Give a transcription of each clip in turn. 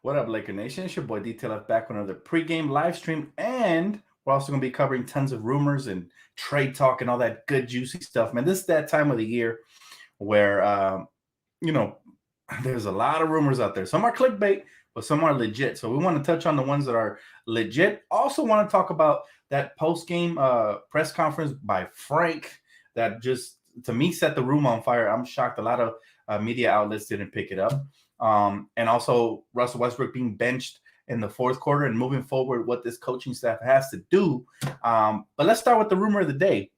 What up, Laker Nation? It's your boy DTLF back on another pregame live stream, and we're also going to be covering tons of rumors and trade talk and all that good, juicy stuff, man. This is that time of the year where, you know, there's a lot of rumors out there. Some are clickbait, but some are legit. So we want to touch on the ones that are legit. Also want to talk about that post-game press conference by Frank that just, to me, set the room on fire. I'm shocked a lot of media outlets didn't pick it up. And also Russell Westbrook being benched in the fourth quarter and moving forward, what this coaching staff has to do. But let's start with the rumor of the day.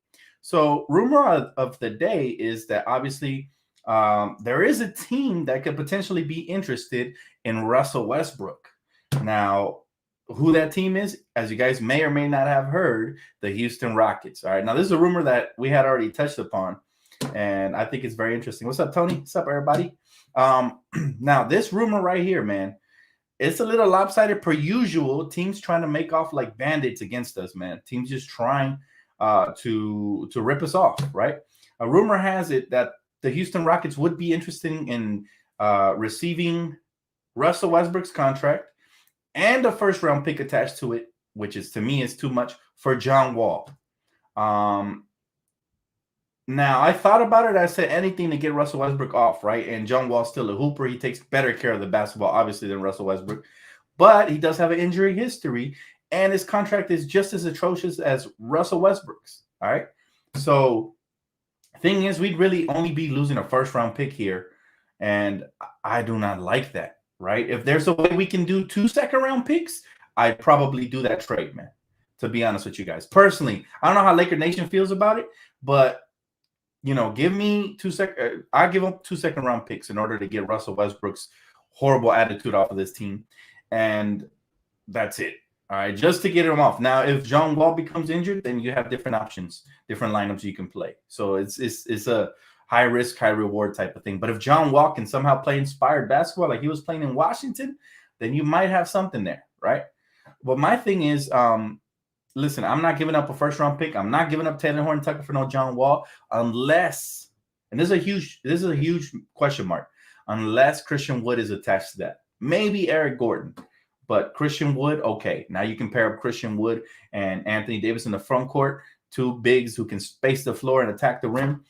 So rumor of the day is that obviously there is a team that could potentially be interested in Russell Westbrook. Now, who that team is, as you guys may or may not have heard, the Houston Rockets. All right. Now, this is a rumor that we had already touched upon, and I think it's very interesting. What's up, Tony? What's up, everybody? Now, this rumor right here, man, it's a little lopsided per usual. Teams trying to make off like bandits against us, man. Teams just trying to rip us off, right? A rumor has it that the Houston Rockets would be interested in receiving Russell Westbrook's contract and a first-round pick attached to it, which is, to me, is too much for John Wall. Now, I thought about it. I said anything to get Russell Westbrook off, right? And John Wall's still a hooper. He takes better care of the basketball, obviously, than Russell Westbrook. But he does have an injury history, and his contract is just as atrocious as Russell Westbrook's, all right? So, thing is, we'd really only be losing a first-round pick here, and I do not like that, right? If there's a way we can do 2 second-round picks, I'd probably do that trade, man, to be honest with you guys. Personally, I don't know how Laker Nation feels about it, but you know, give me 2 second. I give up 2 second-round picks in order to get Russell Westbrook's horrible attitude off of this team, and that's it. All right, just to get him off. Now, if John Wall becomes injured, then you have different options, different lineups you can play. So it's a high risk, high reward type of thing. But if John Wall can somehow play inspired basketball like he was playing in Washington, then you might have something there, right? But my thing is, listen, I'm not giving up a first-round pick. I'm not giving up Taylor Horton-Tucker for no John Wall unless, and this is a huge question mark, unless Christian Wood is attached to that. Maybe Eric Gordon, but Christian Wood, okay. Now you can pair up Christian Wood and Anthony Davis in the front court, 2 bigs who can space the floor and attack the rim.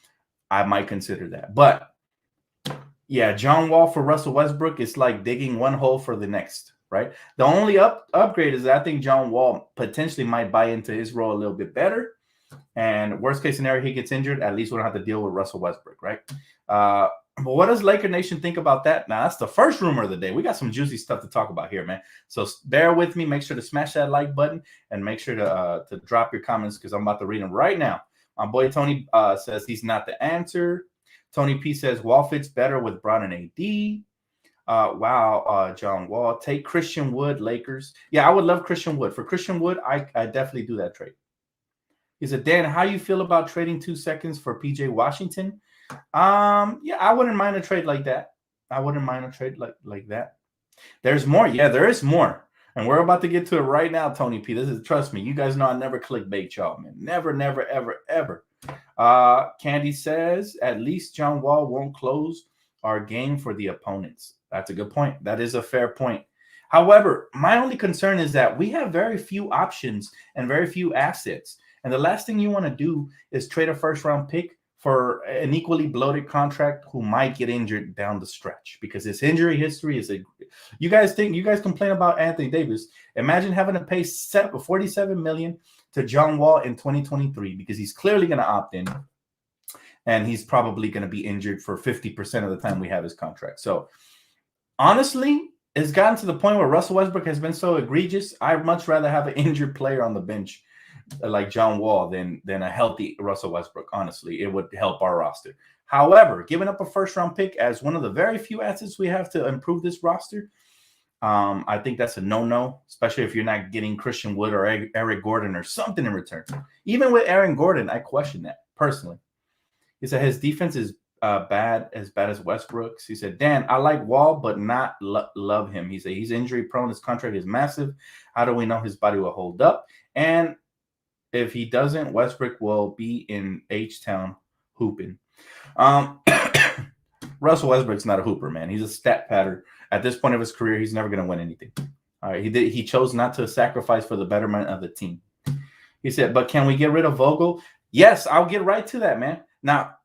I might consider that. But, yeah, John Wall for Russell Westbrook is like digging one hole for the next. Right. The only upgrade is that I think John Wall potentially might buy into his role a little bit better. And worst case scenario, he gets injured. At least we don't have to deal with Russell Westbrook. Right. But what does Laker Nation think about that? Now, that's the first rumor of the day. We got some juicy stuff to talk about here, man. So bear with me. Make sure to smash that like button and make sure to drop your comments because I'm about to read them right now. My boy Tony says he's not the answer. Tony P says Wall fits better with Brown and AD. John Wall. Take Christian Wood, Lakers. Yeah, I would love Christian Wood. For Christian Wood, I definitely do that trade. He said, Dan, how you feel about trading 2 seconds for PJ Washington? Yeah, I wouldn't mind a trade like that. I wouldn't mind a trade like that. There's more. Yeah, there is more. And we're about to get to it right now, Tony P. Trust me, you guys know I never clickbait y'all, man. Never, never, ever, ever. Candy says, at least John Wall won't close our game for the opponents. That's a good point. That is a fair point. However, my only concern is that we have very few options and very few assets. And the last thing you want to do is trade a first-round pick for an equally bloated contract who might get injured down the stretch because his injury history is you guys complain about Anthony Davis. Imagine having to pay $47 million to John Wall in 2023 because he's clearly going to opt in. And he's probably going to be injured for 50% of the time we have his contract. So, honestly, it's gotten to the point where Russell Westbrook has been so egregious. I'd much rather have an injured player on the bench like John Wall than a healthy Russell Westbrook. Honestly, it would help our roster. However, giving up a first-round pick as one of the very few assets we have to improve this roster, I think that's a no-no, especially if you're not getting Christian Wood or Eric Gordon or something in return. Even with Aaron Gordon, I question that personally. He said his defense is bad as Westbrook's. He said, Dan, I like Wall, but not love him. He said he's injury prone. His contract is massive. How do we know his body will hold up? And if he doesn't, Westbrook will be in H-Town hooping. Russell Westbrook's not a hooper, man. He's a stat pattern. At this point of his career, he's never going to win anything. All right, he chose not to sacrifice for the betterment of the team. He said, but can we get rid of Vogel? Yes, I'll get right to that, man. Now,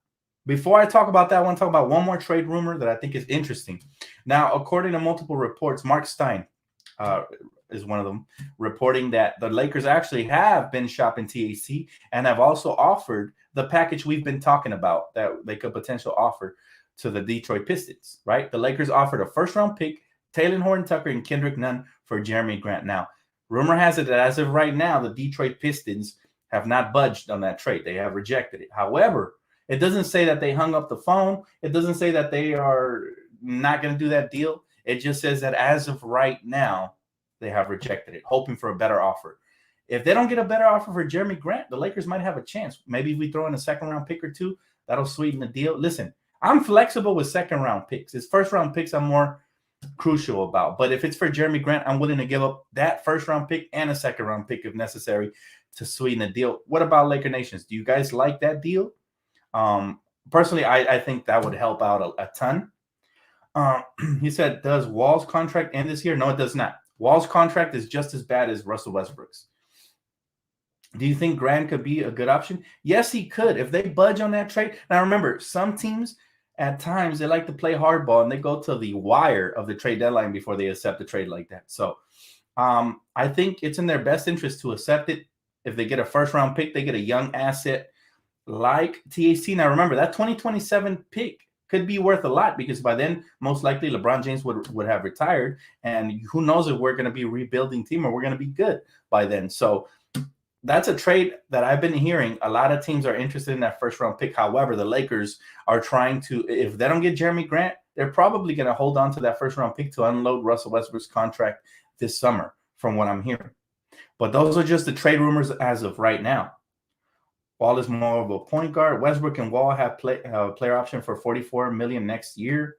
before I talk about that, I want to talk about one more trade rumor that I think is interesting. Now, according to multiple reports, Mark Stein is one of them, reporting that the Lakers actually have been shopping THT and have also offered the package we've been talking about that they could potentially offer to the Detroit Pistons, right? The Lakers offered a first-round pick, Taylor Horton-Tucker, and Kendrick Nunn for Jerami Grant. Now, rumor has it that as of right now, the Detroit Pistons have not budged on that trade. They have rejected it. However, it doesn't say that they hung up the phone. It doesn't say that they are not going to do that deal. It just says that as of right now, they have rejected it, hoping for a better offer. If they don't get a better offer for Jerami Grant, the Lakers might have a chance. Maybe if we throw in a second-round pick or two, that'll sweeten the deal. Listen, I'm flexible with second-round picks. It's first-round picks I'm more crucial about. But if it's for Jerami Grant, I'm willing to give up that first-round pick and a second-round pick if necessary to sweeten the deal. What about Laker Nations? Do you guys like that deal? Personally, I think that would help out a ton. He said, does Wall's contract end this year? No, it does not. Wall's contract is just as bad as Russell Westbrook's. Do you think Grant could be a good option? Yes, he could. If they budge on that trade. Now, remember, some teams at times they like to play hardball and they go to the wire of the trade deadline before they accept a trade like that. So I think it's in their best interest to accept it. If they get a first-round pick, they get a young asset like THT. Now, remember, that 2027 pick could be worth a lot because by then, most likely, LeBron James would have retired. And who knows if we're going to be a rebuilding team or we're going to be good by then. So that's a trade that I've been hearing. A lot of teams are interested in that first-round pick. However, the Lakers are trying to, if they don't get Jerami Grant, they're probably going to hold on to that first-round pick to unload Russell Westbrook's contract this summer, from what I'm hearing. But those are just the trade rumors as of right now. Wall is more of a point guard. Westbrook and Wall have player option for $44 million next year.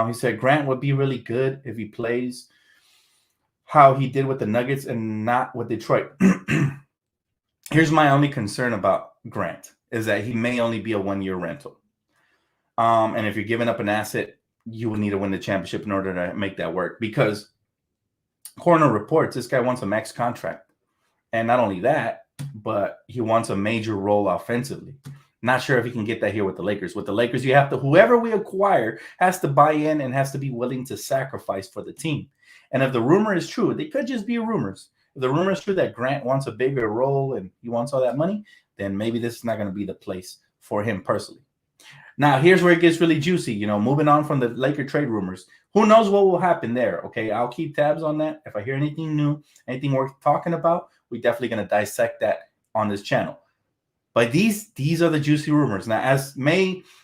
He said Grant would be really good if he plays how he did with the Nuggets and not with Detroit. Here's my only concern about Grant is that he may only be a one-year rental. And if you're giving up an asset, you will need to win the championship in order to make that work. Because according to reports, this guy wants a max contract. And not only that, but he wants a major role offensively. Not sure if he can get that here with the Lakers. With the Lakers, you have to, whoever we acquire has to buy in and has to be willing to sacrifice for the team. And if the rumor is true, they could just be rumors. If the rumor is true that Grant wants a bigger role and he wants all that money, then maybe this is not going to be the place for him personally. Now, here's where it gets really juicy. You know, moving on from the Laker trade rumors. Who knows what will happen there? Okay, I'll keep tabs on that. If I hear anything new, anything worth talking about, we're definitely going to dissect that on this channel. But these are the juicy rumors. Now,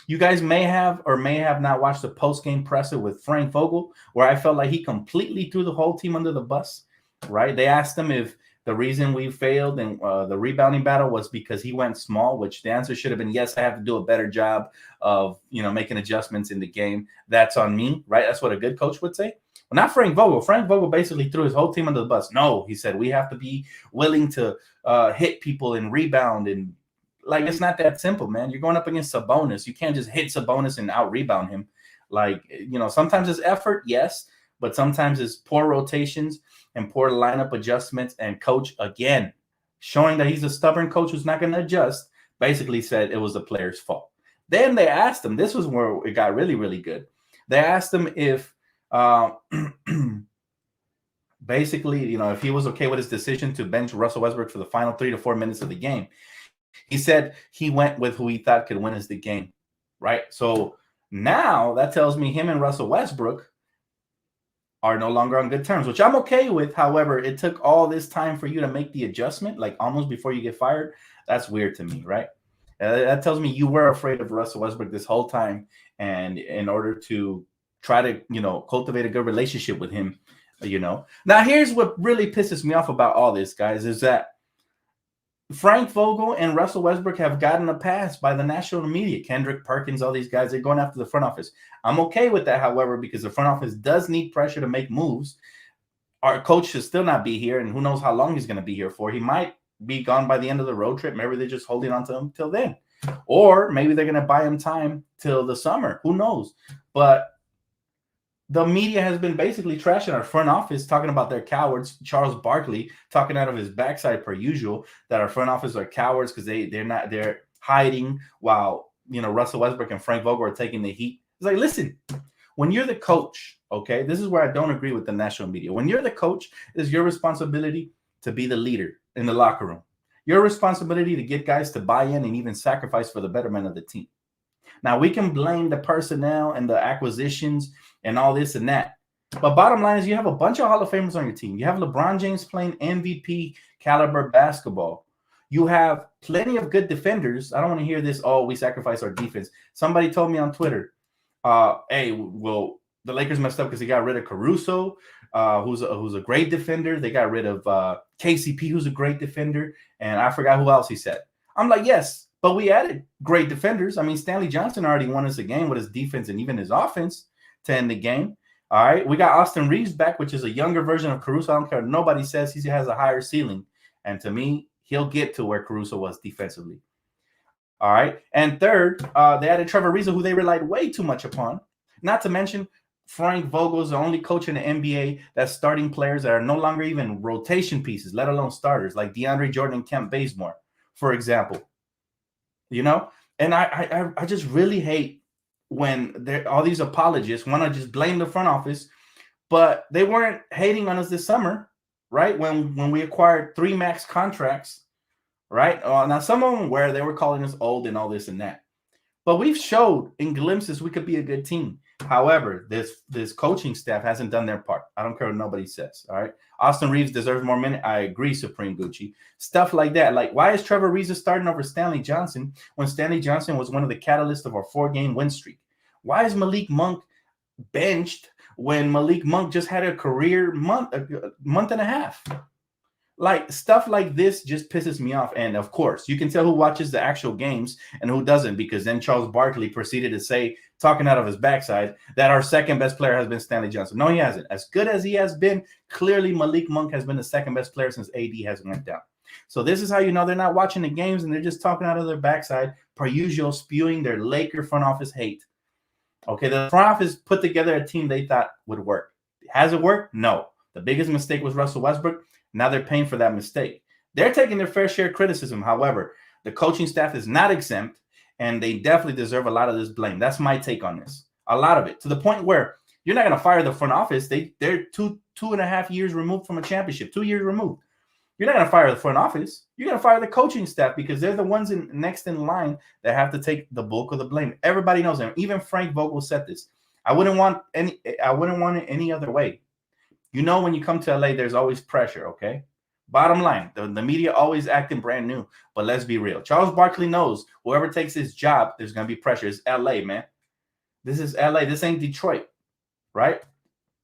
you guys may have or may have not watched the post-game presser with Frank Vogel, where I felt like he completely threw the whole team under the bus, right? They asked him if the reason we failed in the rebounding battle was because he went small, which the answer should have been, yes, I have to do a better job of, making adjustments in the game. That's on me, right? That's what a good coach would say. Well, not Frank Vogel. Frank Vogel basically threw his whole team under the bus. No, he said, we have to be willing to hit people and rebound. And like, it's not that simple, man. You're going up against Sabonis. You can't just hit Sabonis and out-rebound him. Like, sometimes it's effort, yes, but sometimes it's poor rotations and poor lineup adjustments. And coach, again, showing that he's a stubborn coach who's not going to adjust, basically said it was the player's fault. Then they asked him, this was where it got really, really good. They asked him if basically, if he was okay with his decision to bench Russell Westbrook for the final 3 to 4 minutes of the game. He said he went with who he thought could win us the game, right? So now that tells me him and Russell Westbrook are no longer on good terms, which I'm okay with. However, it took all this time for you to make the adjustment, like almost before you get fired. That's weird to me, right? That tells me you were afraid of Russell Westbrook this whole time, and in order to try to, cultivate a good relationship with him, Now, here's what really pisses me off about all this, guys, is that Frank Vogel and Russell Westbrook have gotten a pass by the national media. Kendrick Perkins, all these guys, they're going after the front office. I'm okay with that, however, because the front office does need pressure to make moves. Our coach should still not be here, and who knows how long he's going to be here for. He might be gone by the end of the road trip. Maybe they're just holding on to him till then. Or maybe they're going to buy him time till the summer. Who knows? But the media has been basically trashing our front office, talking about their cowards. Charles Barkley talking out of his backside per usual that our front office are cowards because they're hiding while Russell Westbrook and Frank Vogel are taking the heat. It's like, listen, when you're the coach, okay, this is where I don't agree with the national media. When you're the coach, it is your responsibility to be the leader in the locker room. Your responsibility to get guys to buy in and even sacrifice for the betterment of the team. Now, we can blame the personnel and the acquisitions and all this and that. But bottom line is you have a bunch of Hall of Famers on your team. You have LeBron James playing MVP caliber basketball. You have plenty of good defenders. I don't want to hear this, oh, we sacrifice our defense. Somebody told me on Twitter, hey, well, the Lakers messed up because they got rid of Caruso, who's a great defender. They got rid of KCP, who's a great defender. And I forgot who else he said. I'm like, yes, but we added great defenders. I mean, Stanley Johnson already won us a game with his defense and even his offense to end the game. All right. We got Austin Reeves back, which is a younger version of Caruso. I don't care. Nobody says he has a higher ceiling. And to me, he'll get to where Caruso was defensively. All right. And third, they added Trevor Ariza, who they relied way too much upon. Not to mention, Frank Vogel is the only coach in the NBA that's starting players that are no longer even rotation pieces, let alone starters, like DeAndre Jordan and Kent Bazemore, for example. And I just really hate when all these apologists want to just blame the front office, but they weren't hating on us this summer, right? When we acquired 3 max contracts, right? Now, some of them where they were calling us old and all this and that. But we've showed in glimpses we could be a good team. However, this coaching staff hasn't done their part. I don't care what nobody says, all right? Austin Reeves deserves more minutes. I agree, Supreme Gucci. Stuff like that. Like, why is Trevor Ariza starting over Stanley Johnson when Stanley Johnson was one of the catalysts of our 4-game win streak? Why is Malik Monk benched when Malik Monk just had a career month and a half? Like, stuff like this just pisses me off. And of course, you can tell who watches the actual games and who doesn't, because then Charles Barkley proceeded to say, talking out of his backside, that our second best player has been Stanley Johnson. No, he hasn't. As good as he has been, clearly Malik Monk has been the second best player since AD has went down. So this is how you know they're not watching the games and they're just talking out of their backside, per usual, spewing their Laker front office hate. Okay, the front office put together a team they thought would work. Has it worked? No. The biggest mistake was Russell Westbrook. Now they're paying for that mistake. They're taking their fair share of criticism. However, the coaching staff is not exempt, and they definitely deserve a lot of this blame. That's my take on this. A lot of it, to the point where you're not going to fire the front office. They're two and a half years removed from a championship, 2 years removed. You're not going to fire the front office. You're going to fire the coaching staff, because they're the ones next in line that have to take the bulk of the blame. Everybody knows them. Even Frank Vogel said this. I wouldn't want it any other way. When you come to LA, there's always pressure, okay? Bottom line, the media always acting brand new, but let's be real. Charles Barkley knows whoever takes his job, there's going to be pressure. It's LA, man. This is LA. This ain't Detroit, right?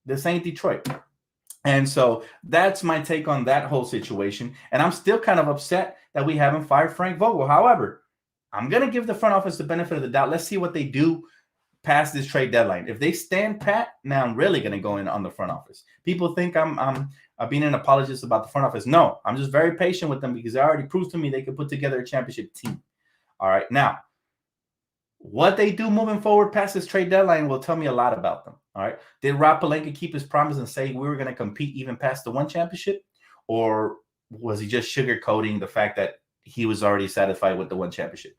This ain't Detroit. And so that's my take on that whole situation. And I'm still kind of upset that we haven't fired Frank Vogel. However, I'm going to give the front office the benefit of the doubt. Let's see what they do past this trade deadline. If they stand pat, now I'm really going to go in on the front office. People think I'm being an apologist about the front office. No, I'm just very patient with them, because they already proved to me they could put together a championship team. All right. Now, what they do moving forward past this trade deadline will tell me a lot about them. All right. Did Rob Pelinka keep his promise and say we were going to compete even past the 1 championship? Or was he just sugarcoating the fact that he was already satisfied with the 1 championship?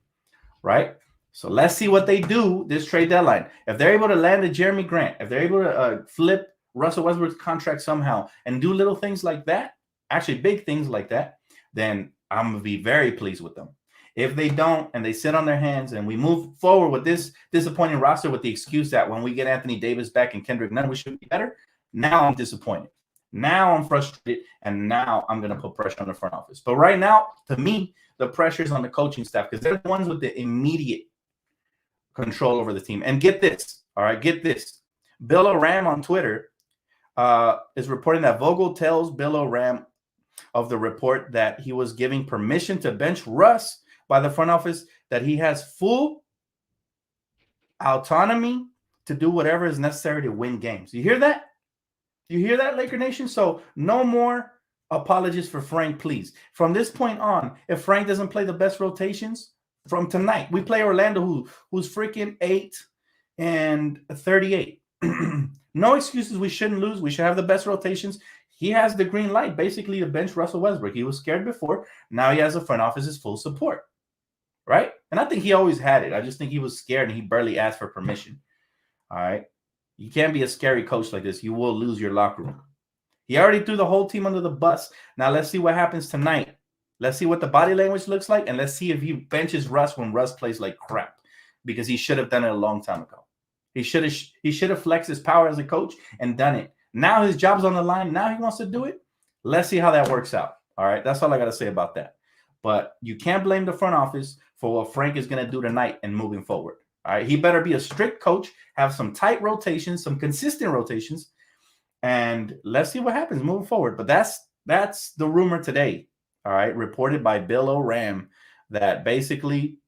Right. So let's see what they do this trade deadline. If they're able to land a Jerami Grant, if they're able to flip Russell Westbrook's contract somehow and do little things like that, actually big things like that, then I'm going to be very pleased with them. If they don't, and they sit on their hands, and we move forward with this disappointing roster with the excuse that when we get Anthony Davis back and Kendrick Nunn, we should be better, now I'm disappointed. Now I'm frustrated, and now I'm going to put pressure on the front office. But right now, to me, the pressure is on the coaching staff, because they're the ones with the immediate control over the team. And get this, all right, get this. Bill O'Ram on Twitter is reporting that Vogel tells Bill O'Ram of the report that he was giving permission to bench Russ by the front office, that he has full autonomy to do whatever is necessary to win games. You hear that? You hear that, Laker Nation? So no more apologies for Frank, please. From this point on, if Frank doesn't play the best rotations, from tonight. We play Orlando, who's freaking 8-38. No excuses. We shouldn't lose. We should have the best rotations. He has the green light, basically, to bench Russell Westbrook. He was scared before. Now he has the front office's full support, right? And I think he always had it. I just think he was scared and he barely asked for permission. All right? You can't be a scary coach like this. You will lose your locker room. He already threw the whole team under the bus. Now let's see what happens tonight. Let's see what the body language looks like, and let's see if he benches Russ when Russ plays like crap, because he should have done it a long time ago. He should have flexed his power as a coach and done it. Now his job's on the line. Now he wants to do it. Let's see how that works out. All right, that's all I got to say about that. But you can't blame the front office for what Frank is going to do tonight and moving forward. All right, he better be a strict coach, have some tight rotations, some consistent rotations, and let's see what happens moving forward. But that's the rumor today. All right, reported by Bill O'Ram, that basically,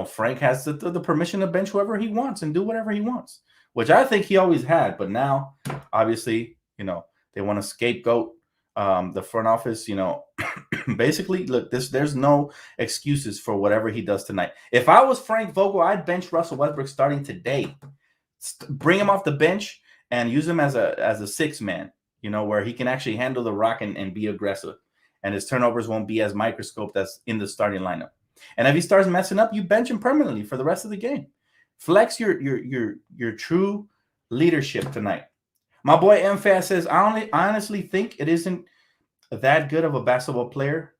Frank has the permission to bench whoever he wants and do whatever he wants, which I think he always had. But now, obviously, they want to scapegoat the front office. Basically, look, there's no excuses for whatever he does tonight. If I was Frank Vogel, I'd bench Russell Westbrook starting today. Bring him off the bench and use him as a six man, where he can actually handle the rock and be aggressive. And his turnovers won't be as microscoped as in the starting lineup. And if he starts messing up, you bench him permanently for the rest of the game. Flex your true leadership tonight. My boy MFAS says, I honestly think it isn't that good of a basketball player.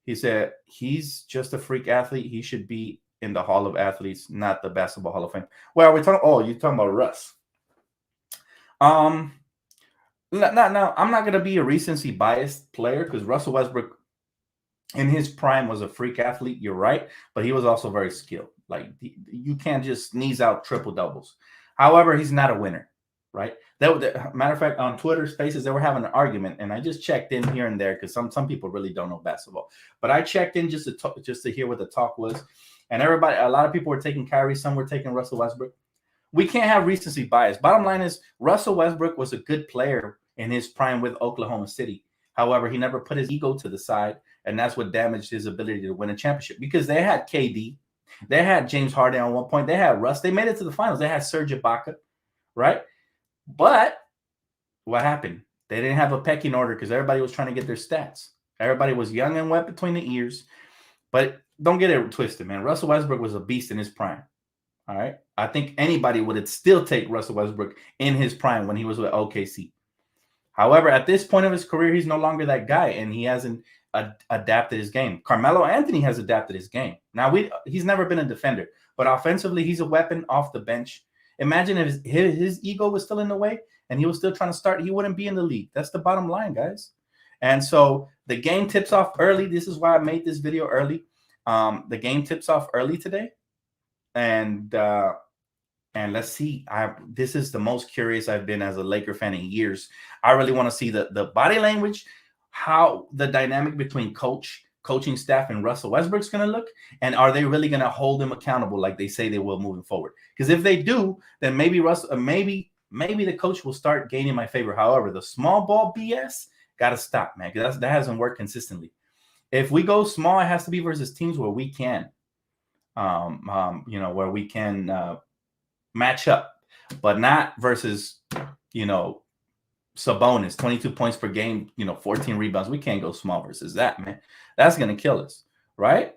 He said he's just a freak athlete. He should be in the Hall of Athletes, not the Basketball Hall of Fame. Well, you're talking about Russ. Now, I'm not going to be a recency biased player, because Russell Westbrook in his prime was a freak athlete. You're right. But he was also very skilled. Like, you can't just sneeze out triple doubles. However, he's not a winner, right? Matter of fact, on Twitter Spaces, they were having an argument, and I just checked in here and there because some people really don't know basketball. But I checked in just to hear what the talk was. And a lot of people were taking Kyrie. Some were taking Russell Westbrook. We can't have recency bias. Bottom line is, Russell Westbrook was a good player in his prime with Oklahoma City. However, he never put his ego to the side, and that's what damaged his ability to win a championship, because they had KD. They had James Harden at one point. They had Russ. They made it to the finals. They had Serge Ibaka, right? But what happened? They didn't have a pecking order because everybody was trying to get their stats. Everybody was young and wet between the ears. But don't get it twisted, man. Russell Westbrook was a beast in his prime. All right? I think anybody would still take Russell Westbrook in his prime when he was with OKC. However, at this point of his career, he's no longer that guy, and he hasn't adapted his game. Carmelo Anthony has adapted his game. Now, he's never been a defender, but offensively, he's a weapon off the bench. Imagine if his ego was still in the way and he was still trying to start, he wouldn't be in the league. That's the bottom line, guys. And so the game tips off early. This is why I made this video early. The game tips off early today. And let's see. This is the most curious I've been as a Laker fan in years. I really want to see the body language, how the dynamic between coaching staff and Russell Westbrook's going to look, and are they really going to hold him accountable like they say they will moving forward? Because if they do, then maybe maybe the coach will start gaining my favor. However, the small ball BS got to stop, man, because that hasn't worked consistently. If we go small, it has to be versus teams where we can, where we can match up, but not versus, Sabonis, 22 points per game, 14 rebounds. We can't go small versus that, man. That's going to kill us, right?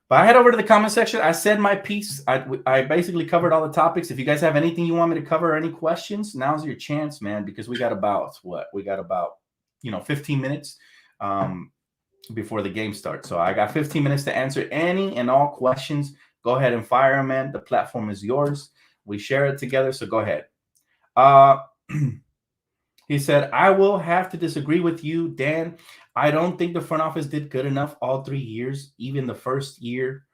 But I head over to the comment section. I said my piece. I basically covered all the topics. If you guys have anything you want me to cover or any questions, now's your chance, man, because we got about 15 minutes before the game starts. So I got 15 minutes to answer any and all questions. Go ahead and fire them, man. The platform is yours. We share it together, so go ahead. He said, I will have to disagree with you, Dan. I don't think the front office did good enough all 3 years. Even the first year,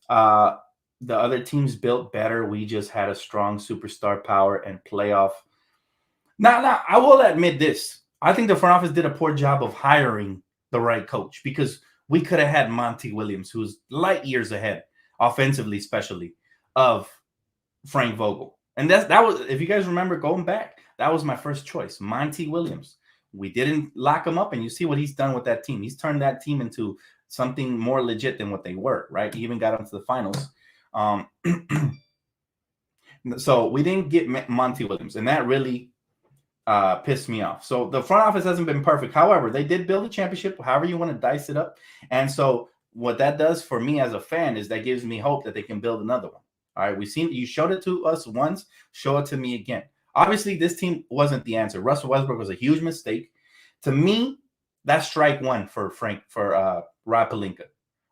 the other teams built better. We just had a strong superstar power and playoff. Now, I will admit this. I think the front office did a poor job of hiring the right coach, because we could have had Monty Williams, who's light years ahead, offensively especially, of Frank Vogel. And that was, if you guys remember going back, that was my first choice, Monty Williams. We didn't lock him up, and you see what he's done with that team. He's turned that team into something more legit than what they were, right? He even got them to the finals. So we didn't get Monty Williams, and that really pissed me off. So the front office hasn't been perfect. However, they did build a championship, however you want to dice it up. And so what that does for me as a fan is that gives me hope that they can build another one. All right, we've seen, you showed it to us once, show it to me again. Obviously, this team wasn't the answer. Russell Westbrook was a huge mistake. To me, that's strike one for Rob Pelinka.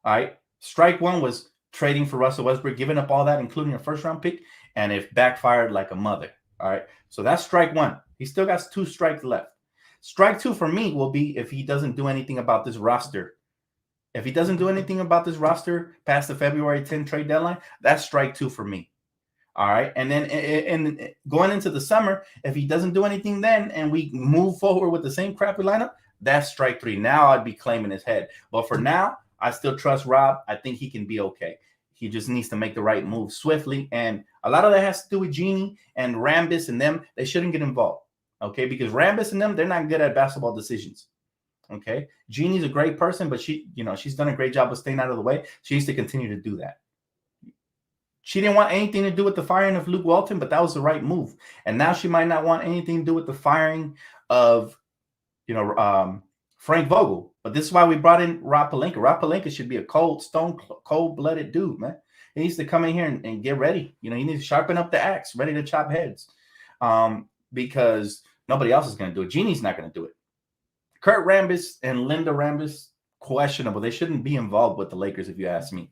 All right, strike one was trading for Russell Westbrook, giving up all that, including a first-round pick, and it backfired like a mother. All right, so that's strike one. He still got 2 strikes left. Strike 2 for me will be if he doesn't do anything about this roster. If he doesn't do anything about this roster past the February 10 trade deadline, that's strike 2 for me. All right. And then and going into the summer, if he doesn't do anything then and we move forward with the same crappy lineup, that's strike 3. Now I'd be claiming his head. But for now, I still trust Rob. I think he can be okay. He just needs to make the right move swiftly. And a lot of that has to do with Jeanie and Rambis and them. They shouldn't get involved. Okay. Because Rambis and them, they're not good at basketball decisions. Okay. Jeanie's a great person, but she's done a great job of staying out of the way. She needs to continue to do that. She didn't want anything to do with the firing of Luke Walton, but that was the right move. And now she might not want anything to do with the firing of, Frank Vogel. But this is why we brought in Rob Pelinka. Rob Pelinka should be a cold-blooded dude, man. He needs to come in here and get ready. He needs to sharpen up the axe, ready to chop heads, because nobody else is going to do it. Jeanie's not going to do it. Kurt Rambis and Linda Rambis, questionable. They shouldn't be involved with the Lakers, if you ask me.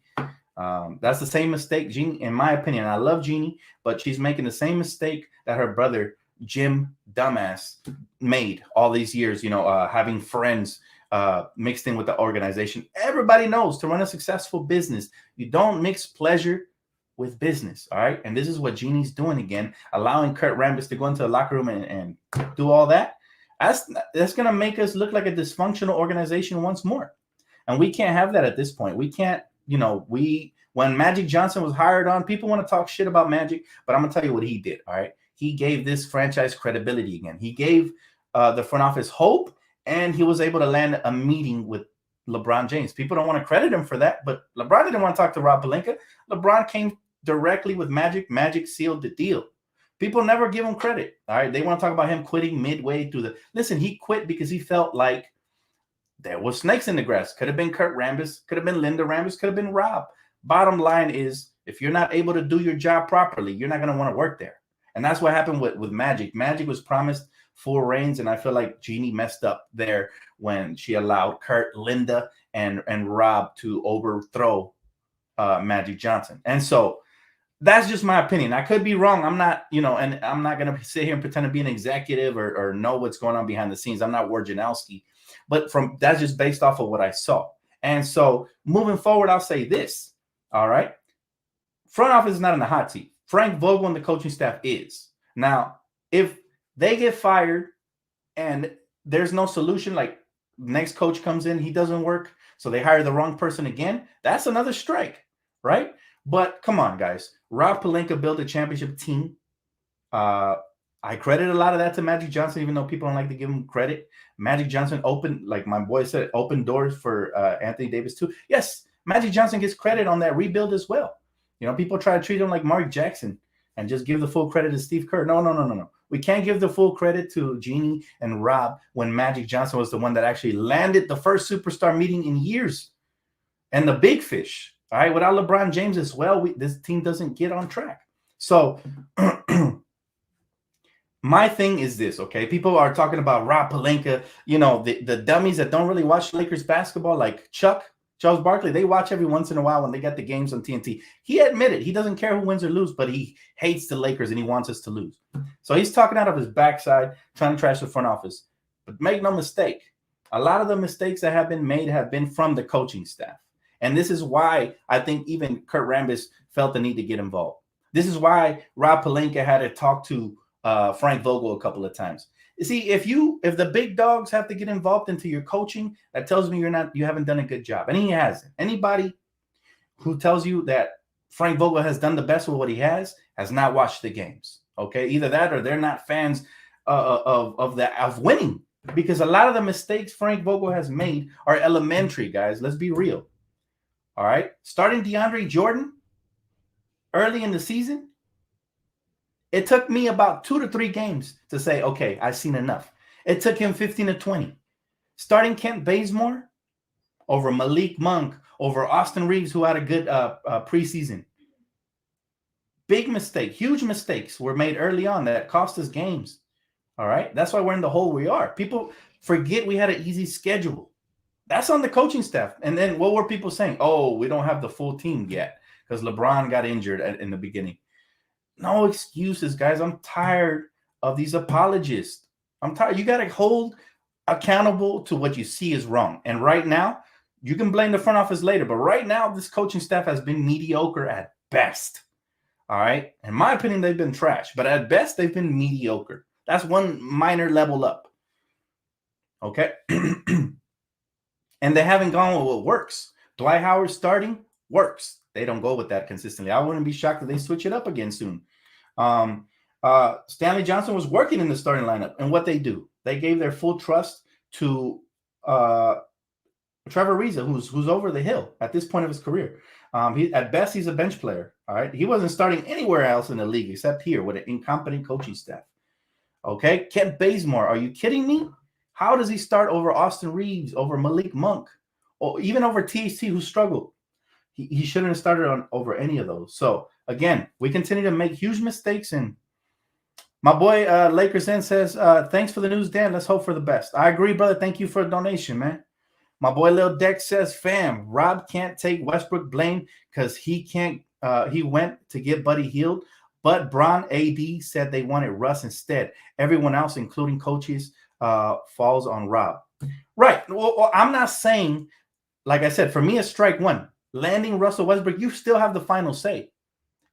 That's the same mistake, Jeanie, in my opinion. I love Jeanie, but she's making the same mistake that her brother Jim Dumbass made all these years, having friends mixed in with the organization. Everybody knows to run a successful business, you don't mix pleasure with business. All right. And this is what Jeanie's doing again, allowing Kurt Rambis to go into the locker room and do all that. That's going to make us look like a dysfunctional organization once more. And we can't have that at this point. We can't, when Magic Johnson was hired on, people want to talk shit about Magic, but I'm going to tell you what he did. All right. He gave this franchise credibility again. He gave the front office hope, and he was able to land a meeting with LeBron James. People don't want to credit him for that, but LeBron didn't want to talk to Rob Pelinka. LeBron came directly with Magic. Magic sealed the deal. People never give him credit. All right. They want to talk about him quitting midway through listen, he quit because he felt like there was snakes in the grass. Could have been Kurt Rambis, could have been Linda Rambis, could have been Rob. Bottom line is, if you're not able to do your job properly, you're not going to want to work there. And that's what happened with Magic. Magic was promised full reigns, and I feel like Jeanie messed up there when she allowed Kurt, Linda, and Rob to overthrow Magic Johnson. And so that's just my opinion. I could be wrong. I'm not, and I'm not going to sit here and pretend to be an executive or know what's going on behind the scenes. I'm not Wojnarowski. But that's just based off of what I saw. And so moving forward, I'll say this. All right. Front office is not in the hot seat. Frank Vogel and the coaching staff is. Now, if they get fired and there's no solution, like next coach comes in, he doesn't work, so they hire the wrong person again, that's another strike, right? But come on, guys. Rob Pelinka built a championship team. I credit a lot of that to Magic Johnson, even though people don't like to give him credit. Magic Johnson opened, like my boy said, opened doors for Anthony Davis too. Yes, Magic Johnson gets credit on that rebuild as well. People try to treat him like Mark Jackson and just give the full credit to Steve Kerr. No. We can't give the full credit to Jeanie and Rob when Magic Johnson was the one that actually landed the first superstar meeting in years and the big fish. All right, without LeBron James as well, this team doesn't get on track. So my thing is this, okay? People are talking about Rob Pelinka, the dummies that don't really watch Lakers basketball, like Charles Barkley, they watch every once in a while when they get the games on TNT. He admitted he doesn't care who wins or lose, but he hates the Lakers and he wants us to lose. So he's talking out of his backside, trying to trash the front office. But make no mistake, a lot of the mistakes that have been made have been from the coaching staff. And this is why I think even Kurt Rambis felt the need to get involved. This is why Rob Pelinka had to talk to Frank Vogel a couple of times. You see, if the big dogs have to get involved into your coaching, that tells me you haven't done a good job. And he hasn't. Anybody who tells you that Frank Vogel has done the best with what he has not watched the games. Okay, either that or they're not fans of winning. Because a lot of the mistakes Frank Vogel has made are elementary, guys. Let's be real. All right. Starting DeAndre Jordan early in the season, it took me about 2 to 3 games to say, okay, I've seen enough. It took him 15 to 20. Starting Kent Bazemore over Malik Monk, over Austin Reeves, who had a good preseason. Big mistake, huge mistakes were made early on that cost us games. All right. That's why we're in the hole we are. People forget we had an easy schedule. That's on the coaching staff. And then what were people saying? Oh, we don't have the full team yet because LeBron got injured in the beginning. No excuses, guys. I'm tired of these apologists. I'm tired. You got to hold accountable to what you see is wrong. And right now, you can blame the front office later, but right now, this coaching staff has been mediocre at best. All right. In my opinion, they've been trash, but at best, they've been mediocre. That's one minor level up. Okay. And they haven't gone with what works. Dwight Howard starting works. They don't go with that consistently. I wouldn't be shocked if they switch it up again soon. Stanley Johnson was working in the starting lineup, and what they do, they gave their full trust to Trevor Ariza, who's over the hill at this point of his career. At best, he's a bench player. All right, he wasn't starting anywhere else in the league except here with an incompetent coaching staff. Okay, Kent Bazemore, are you kidding me? How does he start over Austin Reeves, over Malik Monk, or even over THT, who struggled? He shouldn't have started over any of those. So again, we continue to make huge mistakes. And my boy Lakers N says, "Thanks for the news, Dan. Let's hope for the best." I agree, brother. Thank you for the donation, man. My boy Lil Dex says, "Fam, Rob can't take Westbrook blame because he can't. He went to get Buddy healed, but Bron AD said they wanted Russ instead. Everyone else, including coaches, falls on Rob." Right. Well, I'm not saying, like I said, for me, it's strike one. Landing Russell Westbrook, you still have the final say,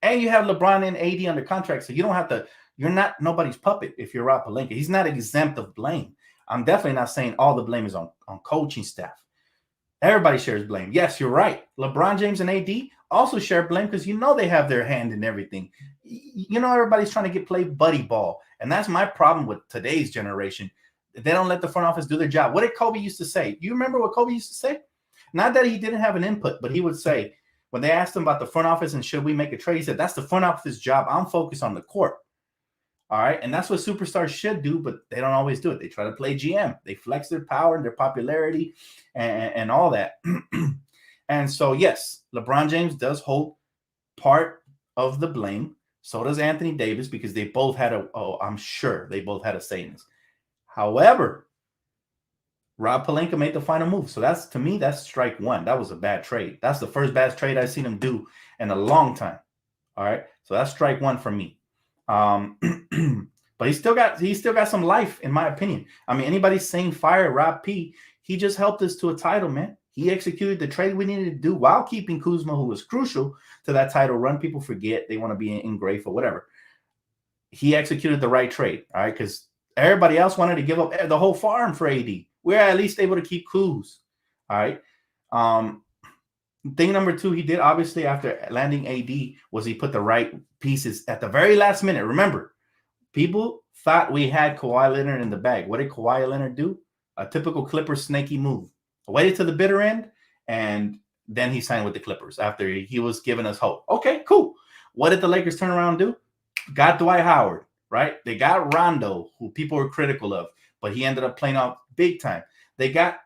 and you have LeBron and AD under contract, so you don't have to. You're not nobody's puppet if you're Rob Pelinka. He's not exempt of blame. I'm definitely not saying all the blame is on coaching staff. Everybody shares blame. Yes, you're right. LeBron James and AD also share blame because they have their hand in everything. Everybody's trying to get played buddy ball, and that's my problem with today's generation. They don't let the front office do their job. What did Kobe used to say? You remember what Kobe used to say? Not that he didn't have an input, but he would say, when they asked him about the front office and should we make a trade, he said, that's the front office's job. I'm focused on the court. All right. And that's what superstars should do, but they don't always do it. They try to play GM. They flex their power and their popularity and all that. And so, yes, LeBron James does hold part of the blame. So does Anthony Davis, because they both had I'm sure they both had a say in this. However, Rob Pelinka made the final move. So to me, that's strike one. That was a bad trade. That's the first bad trade I've seen him do in a long time. All right. So that's strike one for me. But he still got some life, in my opinion. I mean, anybody saying fire Rob P, he just helped us to a title, man. He executed the trade we needed to do while keeping Kuzma, who was crucial to that title run. People forget, they want to be ungrateful, whatever. He executed the right trade, all right, because everybody else wanted to give up the whole farm for AD. We're at least able to keep Kuz, all right. Thing number two he did, obviously, after landing AD, was he put the right pieces at the very last minute. Remember, people thought we had Kawhi Leonard in the bag. What did Kawhi Leonard do? A typical Clippers snaky move. Waited to the bitter end, and then he signed with the Clippers after he was giving us hope. Okay, cool. What did the Lakers turn around and do? Got Dwight Howard, right? They got Rondo, who people were critical of, but he ended up playing out big time. They got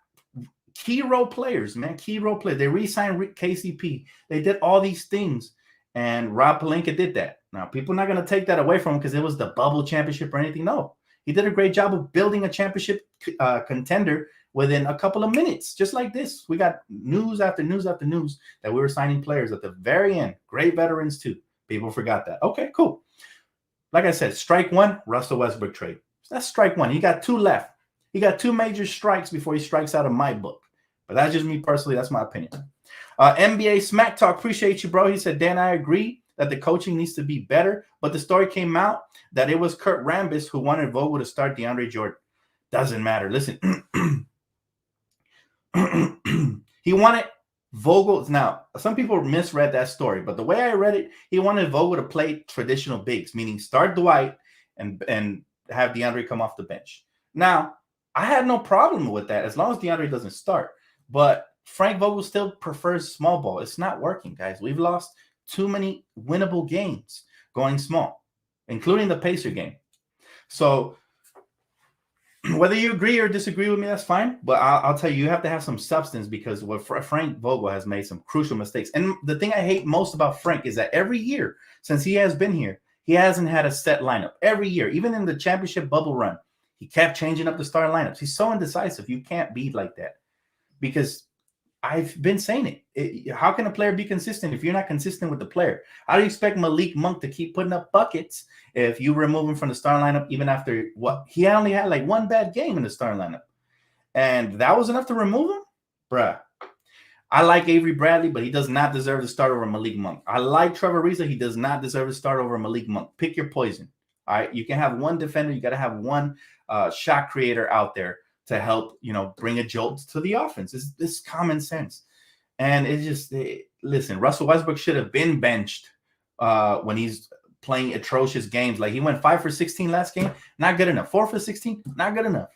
key role players, man, key role players. They re-signed KCP. They did all these things, and Rob Pelinka did that. Now, people are not going to take that away from him because it was the bubble championship or anything. No, he did a great job of building a championship contender within a couple of minutes, just like this. We got news after news after news that we were signing players at the very end. Great veterans, too. People forgot that. Okay, cool. Like I said, strike one, Russell Westbrook trade. That's strike one. He got two left. He got two major strikes before he strikes out of my book. But that's just me personally. That's my opinion. NBA Smack Talk, appreciate you, bro. He said, Dan, I agree that the coaching needs to be better, but the story came out that it was Kurt Rambis who wanted Vogel to start DeAndre Jordan. Doesn't matter. Listen, he wanted Vogel. Now, some people misread that story, but the way I read it, he wanted Vogel to play traditional bigs, meaning start Dwight and have DeAndre come off the bench. Now, I had no problem with that as long as DeAndre doesn't start. But Frank Vogel still prefers small ball. It's not working, guys. We've lost too many winnable games going small, including the Pacer game. So whether you agree or disagree with me, that's fine. But I'll tell you, you have to have some substance because what Frank Vogel has made some crucial mistakes. And the thing I hate most about Frank is that every year since he has been here, he hasn't had a set lineup. Every year, even in the championship bubble run, he kept changing up the starting lineups. He's so indecisive. You can't be like that because I've been saying it. How can a player be consistent if you're not consistent with the player? How do you expect Malik Monk to keep putting up buckets if you remove him from the starting lineup even after what? He only had like one bad game in the starting lineup. And that was enough to remove him? Bruh. I like Avery Bradley, but he does not deserve to start over Malik Monk. I like Trevor Ariza. He does not deserve to start over Malik Monk. Pick your poison. All right. You can have one defender. You got to have one shot creator out there to help, bring a jolt to the offense. This is common sense. And it's just, listen, Russell Westbrook should have been benched when he's playing atrocious games. Like he went 5 for 16 last game. Not good enough. 4 for 16. Not good enough.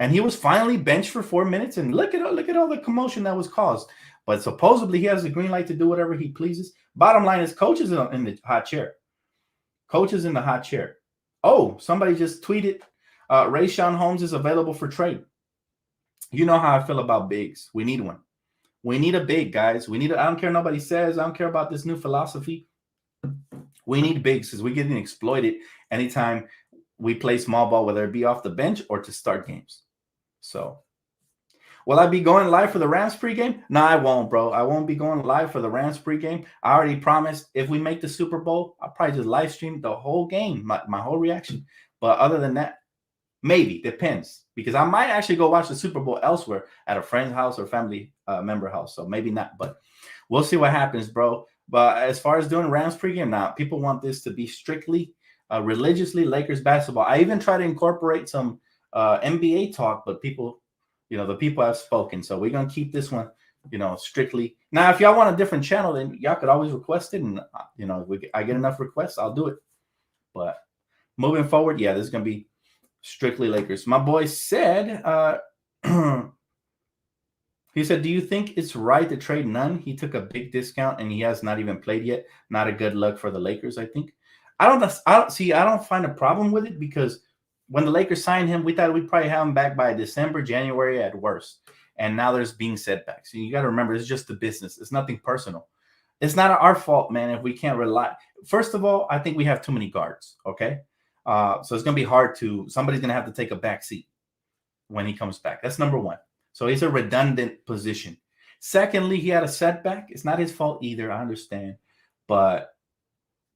And he was finally benched for 4 minutes. And look at all the commotion that was caused. But supposedly he has the green light to do whatever he pleases. Bottom line is coach is in the hot chair. Coach is in the hot chair. Oh, somebody just tweeted, Rayshawn Holmes is available for trade. You know how I feel about bigs. We need one. We need a big, guys. I don't care nobody says. I don't care about this new philosophy. We need bigs because we're getting exploited anytime we play small ball, whether it be off the bench or to start games. So, will I be going live for the Rams pregame? No, I won't, bro. I won't be going live for the Rams pregame. I already promised if we make the Super Bowl, I'll probably just live stream the whole game, my whole reaction. But other than that, maybe. Depends. Because I might actually go watch the Super Bowl elsewhere at a friend's house or family member house. So maybe not. But we'll see what happens, bro. But as far as doing Rams pregame, now people want this to be strictly, religiously Lakers basketball. I even try to incorporate some NBA talk, but people, the people have spoken. So we're going to keep this one, strictly. Now, if y'all want a different channel, then y'all could always request it. And, I get enough requests, I'll do it. But moving forward, yeah, this is going to be strictly Lakers. My boy said, he said, do you think it's right to trade Nunn? He took a big discount and he has not even played yet. Not a good look for the Lakers, I think. I don't find a problem with it because when the Lakers signed him, we thought we'd probably have him back by December, January at worst. And now there's being setbacks. So you got to remember, it's just the business. It's nothing personal. It's not our fault, man, if we can't rely. First of all, I think we have too many guards, okay? So it's going to be hard somebody's going to have to take a back seat when he comes back. That's number one. So it's a redundant position. Secondly, he had a setback. It's not his fault either. I understand. But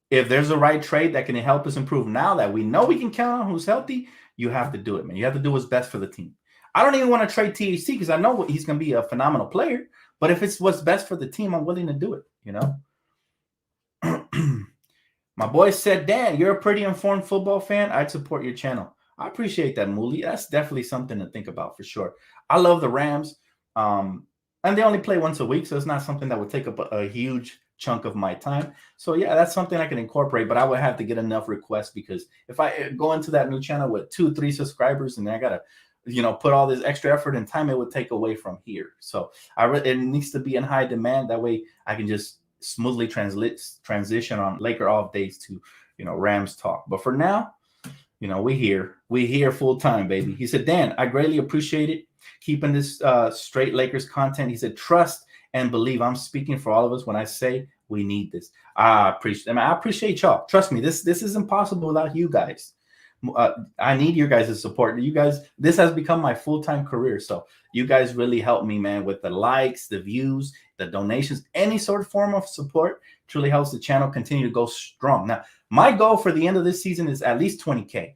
if there's a right trade that can help us improve now that we know we can count on who's healthy, you have to do it, man. You have to do what's best for the team. I don't even want to trade THC because I know he's going to be a phenomenal player. But if it's what's best for the team, I'm willing to do it, My boy said, Dan, you're a pretty informed football fan. I'd support your channel. I appreciate that, Mooley. That's definitely something to think about for sure. I love the Rams. And they only play once a week, so it's not something that would take up a huge chunk of my time. So, yeah, that's something I can incorporate, but I would have to get enough requests because if I go into that new channel with 2-3 subscribers and then I got to, put all this extra effort and time, it would take away from here. So it needs to be in high demand. That way I can just smoothly transition on Laker off days to, Rams talk. But for now, we here full time, baby. He said, Dan, I greatly appreciate it. Keeping this straight Lakers content. He said, trust and believe. I'm speaking for all of us when I say we need this. I appreciate y'all. Trust me, this is impossible without you guys. I need your guys' support. You guys, this has become my full-time career. So you guys really help me, man, with the likes, the views, the donations, any sort of form of support truly helps the channel continue to go strong. Now, my goal for the end of this season is at least 20K.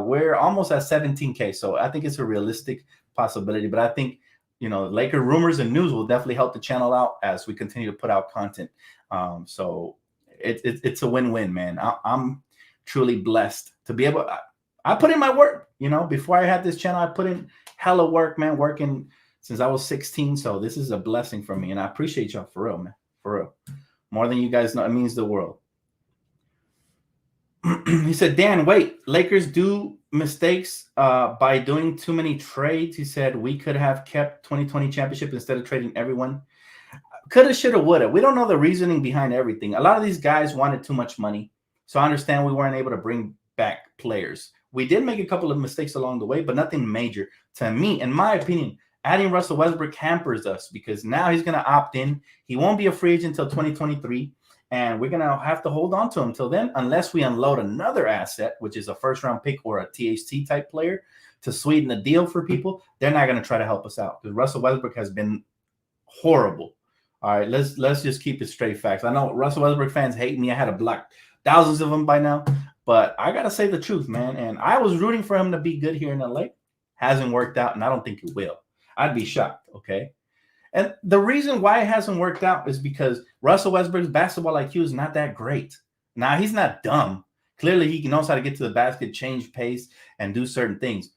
We're almost at 17K. So I think it's a realistic possibility, but I think, Laker rumors and news will definitely help the channel out as we continue to put out content. So it's a win-win, man. I'm truly blessed to be able. I put in my work, before I had this channel, I put in hella work, man, working since I was 16. So this is a blessing for me. And I appreciate y'all for real, man, for real. More than you guys know. It means the world. He said, Dan, wait, Lakers do mistakes by doing too many trades. He said we could have kept 2020 championship instead of trading everyone. Coulda, shoulda, woulda. We don't know the reasoning behind everything. A lot of these guys wanted too much money. So I understand we weren't able to bring back players. We did make a couple of mistakes along the way, but nothing major. To me, in my opinion, adding Russell Westbrook hampers us because now he's going to opt in. He won't be a free agent until 2023. And we're going to have to hold on to him until then, unless we unload another asset, which is a first-round pick or a THT type player to sweeten the deal for people. They're not going to try to help us out because Russell Westbrook has been horrible. All right, let's just keep it straight facts. I know Russell Westbrook fans hate me. I had to block thousands of them by now, but I got to say the truth, man. And I was rooting for him to be good here in LA. Hasn't worked out, and I don't think it will. I'd be shocked, okay? And the reason why it hasn't worked out is because Russell Westbrook's basketball IQ is not that great. Now, he's not dumb. Clearly, he knows how to get to the basket, change pace, and do certain things.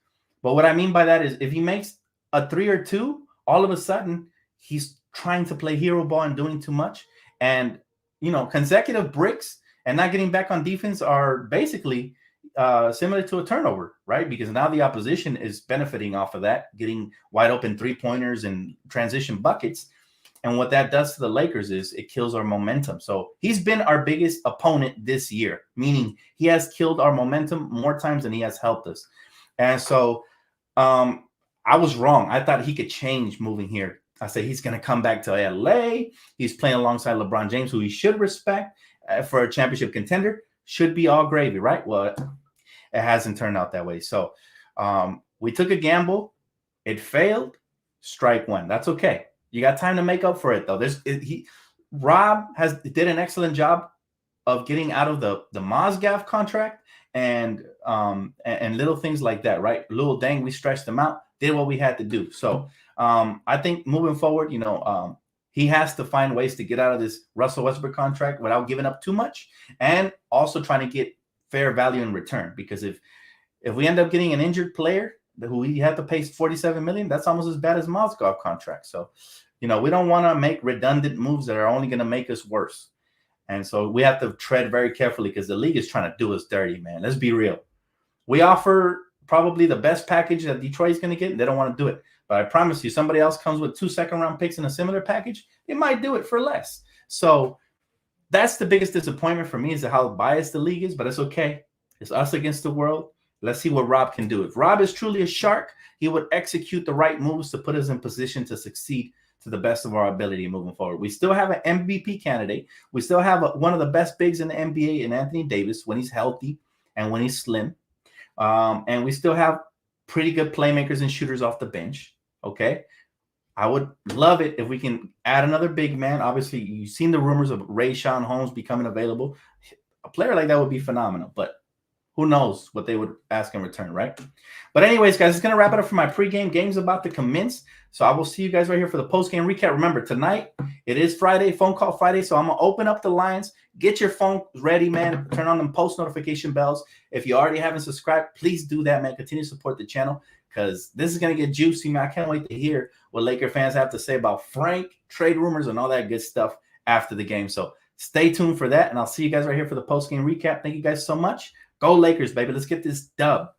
But what I mean by that is if he makes a 3 or 2, all of a sudden, he's trying to play hero ball and doing too much. And, consecutive bricks and not getting back on defense are basically similar to a turnover, right? Because now the opposition is benefiting off of that, getting wide open 3-pointers and transition buckets. And what that does to the Lakers is it kills our momentum. So he's been our biggest opponent this year, meaning he has killed our momentum more times than he has helped us. And so I was wrong. I thought he could change moving here. I said he's going to come back to LA. He's playing alongside LeBron James, who he should respect for a championship contender. Should be all gravy, right? Well, it hasn't turned out that way. So we took a gamble. It failed. Strike one. That's okay. You got time to make up for it, though. Rob did an excellent job of getting out of the Mozgov contract and little things like that, right? Little dang, we stretched them out, did what we had to do. So I think moving forward, he has to find ways to get out of this Russell Westbrook contract without giving up too much and also trying to get fair value in return. Because if we end up getting an injured player who we have to pay $47 million, that's almost as bad as Mozgov contract. So, we don't want to make redundant moves that are only going to make us worse. And so we have to tread very carefully because the league is trying to do us dirty, man. Let's be real. We offer probably the best package that Detroit's going to get. And they don't want to do it. But I promise you, somebody else comes with 2 second-round picks in a similar package, they might do it for less. So that's the biggest disappointment for me is how biased the league is, but it's okay. It's us against the world. Let's see what Rob can do. If Rob is truly a shark, he would execute the right moves to put us in position to succeed to the best of our ability moving forward. We still have an MVP candidate. We still have one of the best bigs in the NBA in Anthony Davis when he's healthy and when he's slim. And we still have pretty good playmakers and shooters off the bench. Okay. I would love it if we can add another big man. Obviously, you've seen the rumors of Rayshawn Holmes becoming available. A player like that would be phenomenal, but who knows what they would ask in return, right? But anyways, guys, it's going to wrap it up for my pregame. Game's about to commence. So I will see you guys right here for the postgame recap. Remember, tonight, it is Friday, phone call Friday. So I'm going to open up the lines. Get your phone ready, man. Turn on them post notification bells. If you already haven't subscribed, please do that, man. Continue to support the channel because this is going to get juicy, man. I can't wait to hear what Laker fans have to say about Frank, trade rumors, and all that good stuff after the game. So stay tuned for that, and I'll see you guys right here for the postgame recap. Thank you guys so much. Go Lakers, baby. Let's get this dub.